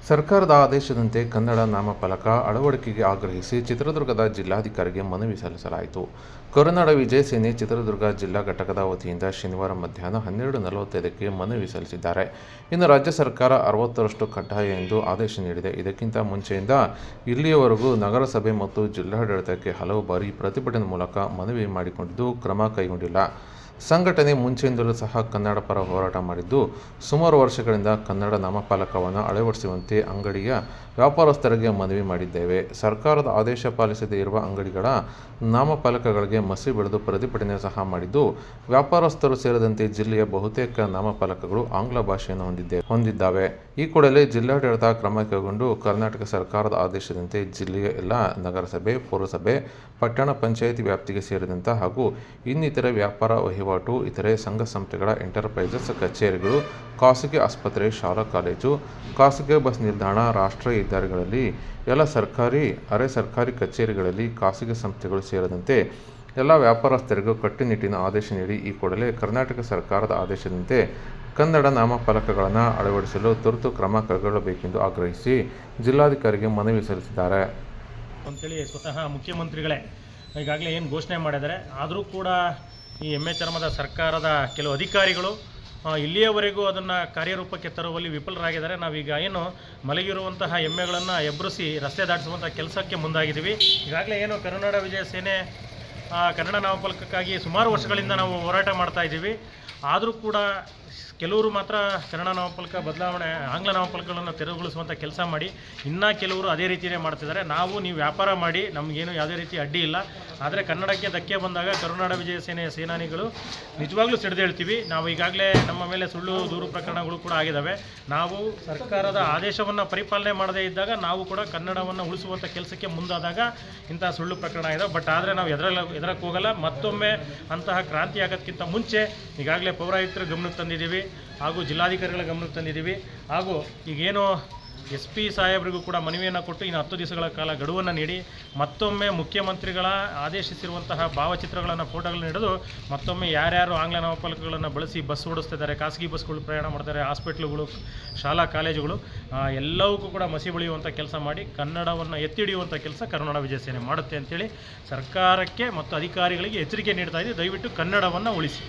ಸರ್ಕಾರದ ಆದೇಶದಂತೆ ಕನ್ನಡ ನಾಮಫಲಕ ಅಳವಡಿಕೆಗೆ ಆಗ್ರಹಿಸಿ ಚಿತ್ರದುರ್ಗದ ಜಿಲ್ಲಾಧಿಕಾರಿಗೆ ಮನವಿ ಸಲ್ಲಿಸಲಾಯಿತು. ಕರುನಾಡ ವಿಜಯ ಸೇನೆ ಚಿತ್ರದುರ್ಗ ಜಿಲ್ಲಾ ಘಟಕದ ವತಿಯಿಂದ ಶನಿವಾರ ಮಧ್ಯಾಹ್ನ 12:45ಕ್ಕೆ ಮನವಿ ಸಲ್ಲಿಸಿದ್ದಾರೆ. ಇನ್ನು ರಾಜ್ಯ ಸರ್ಕಾರ 60ರಷ್ಟು ಕಡ್ಡಾಯ ಎಂದು ಆದೇಶ ನೀಡಿದೆ. ಇದಕ್ಕಿಂತ ಮುಂಚೆಯಿಂದ ಇಲ್ಲಿಯವರೆಗೂ ನಗರಸಭೆ ಮತ್ತು ಜಿಲ್ಲಾಡಳಿತಕ್ಕೆ ಹಲವು ಬಾರಿ ಪ್ರತಿಭಟನೆ ಮೂಲಕ ಮನವಿ ಮಾಡಿಕೊಂಡಿದ್ದು ಕ್ರಮ ಕೈಗೊಂಡಿಲ್ಲ. ಸಂಘಟನೆ ಮುಂಚೆಯಿಂದಲೂ ಸಹ ಕನ್ನಡ ಪರ ಹೋರಾಟ ಮಾಡಿದ್ದು, ಸುಮಾರು ವರ್ಷಗಳಿಂದ ಕನ್ನಡ ನಾಮಫಲಕವನ್ನು ಅಳವಡಿಸುವಂತೆ ಅಂಗಡಿಯ ವ್ಯಾಪಾರಸ್ಥರಿಗೆ ಮನವಿ ಮಾಡಿದ್ದೇವೆ. ಸರ್ಕಾರದ ಆದೇಶ ಪಾಲಿಸದೇ ಇರುವ ಅಂಗಡಿಗಳ ನಾಮಫಲಕಗಳಿಗೆ ಮಸಿ ಬೆಳೆದು ಪ್ರತಿಭಟನೆ ಸಹ ಮಾಡಿದ್ದು, ವ್ಯಾಪಾರಸ್ಥರು ಸೇರಿದಂತೆ ಜಿಲ್ಲೆಯ ಬಹುತೇಕ ನಾಮಫಲಕಗಳು ಆಂಗ್ಲ ಭಾಷೆಯನ್ನು ಹೊಂದಿದ್ದಾವೆ. ಈ ಕೂಡಲೇ ಜಿಲ್ಲಾಡಳಿತ ಕ್ರಮ ಕೈಗೊಂಡು ಕರ್ನಾಟಕ ಸರ್ಕಾರದ ಆದೇಶದಂತೆ ಜಿಲ್ಲೆಯ ಎಲ್ಲ ನಗರಸಭೆ, ಪೌರಸಭೆ, ಪಟ್ಟಣ ಪಂಚಾಯಿತಿ ವ್ಯಾಪ್ತಿಗೆ ಸೇರಿದಂಥ ಹಾಗೂ ಇನ್ನಿತರೆ ವ್ಯಾಪಾರ ವಹಿವಾಟು, ಇತರೆ ಸಂಘ ಸಂಸ್ಥೆಗಳ ಎಂಟರ್ಪ್ರೈಸಸ್ ಕಚೇರಿಗಳು, ಖಾಸಗಿ ಆಸ್ಪತ್ರೆ, ಶಾಲಾ ಕಾಲೇಜು, ಖಾಸಗಿ ಬಸ್ ನಿಲ್ದಾಣ, ರಾಷ್ಟ್ರೀಯ ಹೆದ್ದಾರಿಗಳಲ್ಲಿ, ಎಲ್ಲ ಸರ್ಕಾರಿ, ಅರೆ ಸರ್ಕಾರಿ ಕಚೇರಿಗಳಲ್ಲಿ, ಖಾಸಗಿ ಸಂಸ್ಥೆಗಳು ಸೇರಿದಂತೆ ಎಲ್ಲ ವ್ಯಾಪಾರಸ್ಥರಿಗೂ ಕಟ್ಟುನಿಟ್ಟಿನ ಆದೇಶ ನೀಡಿ ಈ ಕೂಡಲೇ ಕರ್ನಾಟಕ ಸರ್ಕಾರದ ಆದೇಶದಂತೆ ಕನ್ನಡ ನಾಮಫಲಕಗಳನ್ನು ಅಳವಡಿಸಲು ತುರ್ತು ಕ್ರಮ ಕೈಗೊಳ್ಳಬೇಕೆಂದು ಆಗ್ರಹಿಸಿ ಜಿಲ್ಲಾಧಿಕಾರಿಗೆ ಮನವಿ ಸಲ್ಲಿಸಿದ್ದಾರೆ. ಅಂತೇಳಿ ಸ್ವತಃ ಮುಖ್ಯಮಂತ್ರಿಗಳೇ ಈಗಾಗಲೇ ಏನು ಘೋಷಣೆ ಮಾಡಿದ್ದಾರೆ. ಆದರೂ ಕೂಡ ಈ ಎಮ್ಮೆ ಚರ್ಮದ ಸರ್ಕಾರದ ಕೆಲವು ಅಧಿಕಾರಿಗಳು ಇಲ್ಲಿಯವರೆಗೂ ಅದನ್ನು ಕಾರ್ಯರೂಪಕ್ಕೆ ತರುವಲ್ಲಿ ವಿಫಲರಾಗಿದ್ದಾರೆ. ನಾವೀಗ ಏನು ಮಲಗಿರುವಂತಹ ಎಮ್ಮೆಗಳನ್ನು ಎಬ್ಬರಿಸಿ ರಸ್ತೆ ದಾಟಿಸುವಂಥ ಕೆಲಸಕ್ಕೆ ಮುಂದಾಗಿದ್ದೀವಿ. ಈಗಾಗಲೇ ಏನು ಕರುನಾಡ ವಿಜಯ ಸೇನೆ ಕನ್ನಡ ನಾಮಫಲಕಕ್ಕಾಗಿ ಸುಮಾರು ವರ್ಷಗಳಿಂದ ನಾವು ಹೋರಾಟ ಮಾಡ್ತಾ ಇದ್ದೀವಿ. ಆದರೂ ಕೂಡ ಕೆಲವರು ಮಾತ್ರ ಕನ್ನಡ ನಾಮಫಲಕ ಬದಲಾವಣೆ ಆಂಗ್ಲ ನಾಮಫಲಕಗಳನ್ನು ತೆರವುಗೊಳಿಸುವಂಥ ಕೆಲಸ ಮಾಡಿ, ಇನ್ನೂ ಕೆಲವರು ಅದೇ ರೀತಿಯೇ ಮಾಡ್ತಿದ್ದಾರೆ. ನೀವು ವ್ಯಾಪಾರ ಮಾಡಿ, ನಮಗೇನು ಯಾವುದೇ ರೀತಿ ಅಡ್ಡಿ ಇಲ್ಲ. ಆದರೆ ಕನ್ನಡಕ್ಕೆ ಧಕ್ಕೆ ಬಂದಾಗ ಕರುನಾಡ ವಿಜಯ ಸೇನೆಯ ಸೇನಾನಿಗಳು ನಿಜವಾಗ್ಲೂ ಸಿಡಿದೇಳ್ತೀವಿ. ನಾವು ಈಗಾಗಲೇ ನಮ್ಮ ಮೇಲೆ ಸುಳ್ಳು ದೂರು ಪ್ರಕರಣಗಳು ಕೂಡ ಆಗಿದ್ದಾವೆ. ನಾವು ಸರ್ಕಾರದ ಆದೇಶವನ್ನು ಪರಿಪಾಲನೆ ಮಾಡದೇ ಇದ್ದಾಗ ನಾವು ಕೂಡ ಕನ್ನಡವನ್ನು ಉಳಿಸುವಂಥ ಕೆಲಸಕ್ಕೆ ಮುಂದಾದಾಗ ಇಂತಹ ಸುಳ್ಳು ಪ್ರಕರಣ ಇದೆ. ಬಟ್ ಆದರೆ ನಾವು ಎದರಕ್ಕೆ ಹೋಗಲ್ಲ. ಮತ್ತೊಮ್ಮೆ ಅಂತಹ ಕ್ರಾಂತಿ ಆಗೋದಕ್ಕಿಂತ ಮುಂಚೆ ಈಗಾಗಲೇ ಪೌರಾಯುಕ್ತರ ಗಮನಕ್ಕೆ ತಂದಿದ್ದೀವಿ ಹಾಗೂ ಜಿಲ್ಲಾಧಿಕಾರಿಗಳ ಗಮನಕ್ಕೆ ತಂದಿದ್ದೀವಿ. ಹಾಗೂ ಈಗೇನು SP ಸಾಹೇಬರಿಗೂ ಕೂಡ ಮನವಿಯನ್ನು ಕೊಟ್ಟು ಇನ್ನು 10 ದಿವಸಗಳ ಕಾಲ ಗಡುವನ್ನು ನೀಡಿ ಮತ್ತೊಮ್ಮೆ ಮುಖ್ಯಮಂತ್ರಿಗಳ ಆದೇಶಿಸಿರುವಂತಹ ಭಾವಚಿತ್ರಗಳನ್ನು, ಫೋಟೋಗಳನ್ನು ಹಿಡಿದು ಮತ್ತೊಮ್ಮೆ ಯಾರ್ಯಾರು ಆಂಗ್ಲ ನಾಮಫಲಕಗಳನ್ನು ಬಳಸಿ ಬಸ್ ಓಡಿಸ್ತಿದ್ದಾರೆ, ಖಾಸಗಿ ಬಸ್ಗಳು ಪ್ರಯಾಣ ಮಾಡ್ತಾರೆ, ಹಾಸ್ಪಿಟ್ಲುಗಳು, ಶಾಲಾ ಕಾಲೇಜುಗಳು ಎಲ್ಲವಕ್ಕೂ ಕೂಡ ಮಸಿ ಬಳಿಯುವಂಥ ಕೆಲಸ ಮಾಡಿ ಕನ್ನಡವನ್ನು ಎತ್ತಿ ಹಿಡಿಯುವಂಥ ಕೆಲಸ ಕರುನಾಡ ವಿಜಯ ಸೇನೆ ಮಾಡುತ್ತೆ ಅಂತೇಳಿ ಸರ್ಕಾರಕ್ಕೆ ಮತ್ತು ಅಧಿಕಾರಿಗಳಿಗೆ ಎಚ್ಚರಿಕೆ ನೀಡ್ತಾ ಇದ್ದೀವಿ. ದಯವಿಟ್ಟು ಕನ್ನಡವನ್ನು ಉಳಿಸಿ.